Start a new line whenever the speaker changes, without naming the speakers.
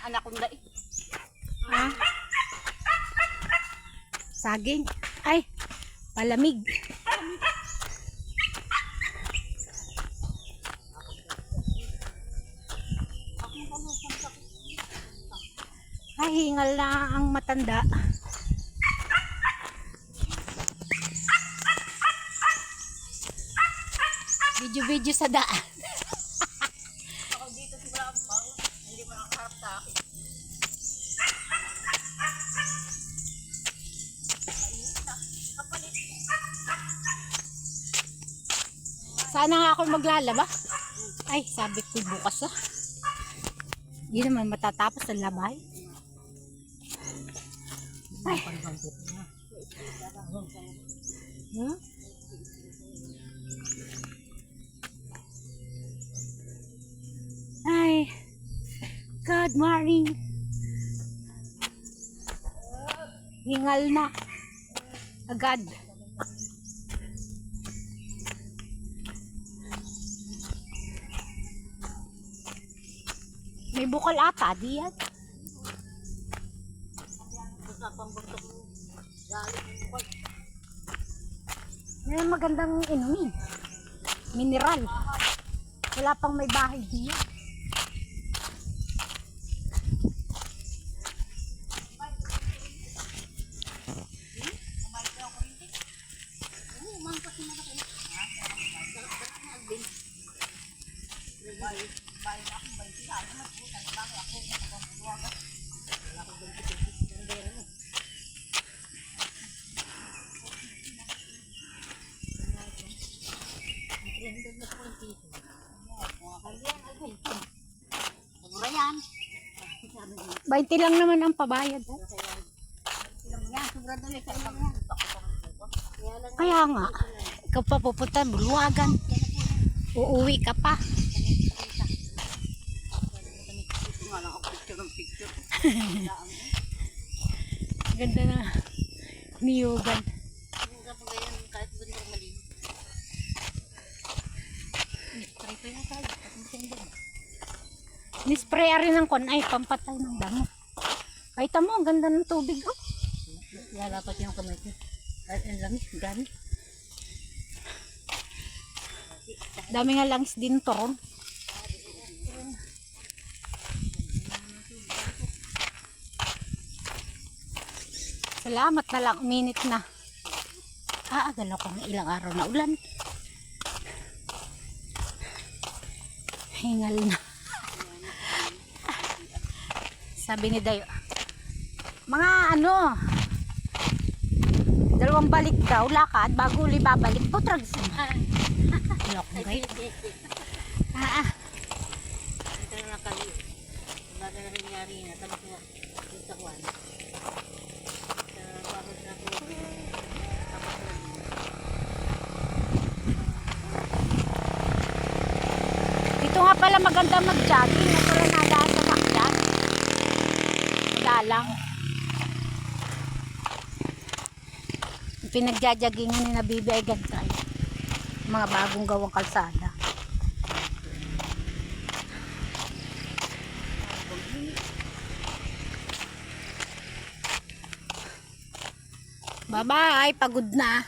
anak kong dai.
Ha? Saging. Ay, palamig. Ay, hingal na ang matanda. Video-video sa daan.
Ako dito siguro ako, hindi mo nakaharap sa akin.
Sana nga ako maglalaba. Ay, sabi ko bukas ah. Hindi naman matatapos ang labay. Ay. Hmm? Ay. Good morning. Hingal na. Agad. May bukal ata, di yan.
Basta pang buktok mo. Galit mo bukal.
Yan ang magandang inumin. Mineral. Wala pang may bahay diyan.
Siguro yan.
20 lang naman ang pabayad.
Sobrang dali sa ibang yan.
Kaya nga, ikaw pa pupunta, Buluwagan. Uuwi ka pa.
Ito nga lang ako picture.
Ganda na niyugan.
Kapag ganyan, kahit bundok malinis. Try ko na tayo.
Nispray rin ng kon ay pampatay ng damo. Kahit mo, ang ganda ng tubig. Oh.
Lalapat yung kamay ko. At ang langis, gani.
Dami nga langis din toron. Salamat na lang, uminit na. Agala ko ng ilang araw na ulan. Hingal na. Sabi ni Dayo, mga ano, 2 balik daw, lakad, bago uli babalik. Putrags na. Lokong kayo.
Ito na nakaliyo. Wala na nangyari na. Tapos mo, dito ko ano. Bakit na po.
Dito nga pala maganda mag-jogging. Natural na daan sa sakyan. Dalang. Pinagjajagingan ni Nabibi ay gantay. Mga bagong gawang kalsada. Bye-bye. Pagod na.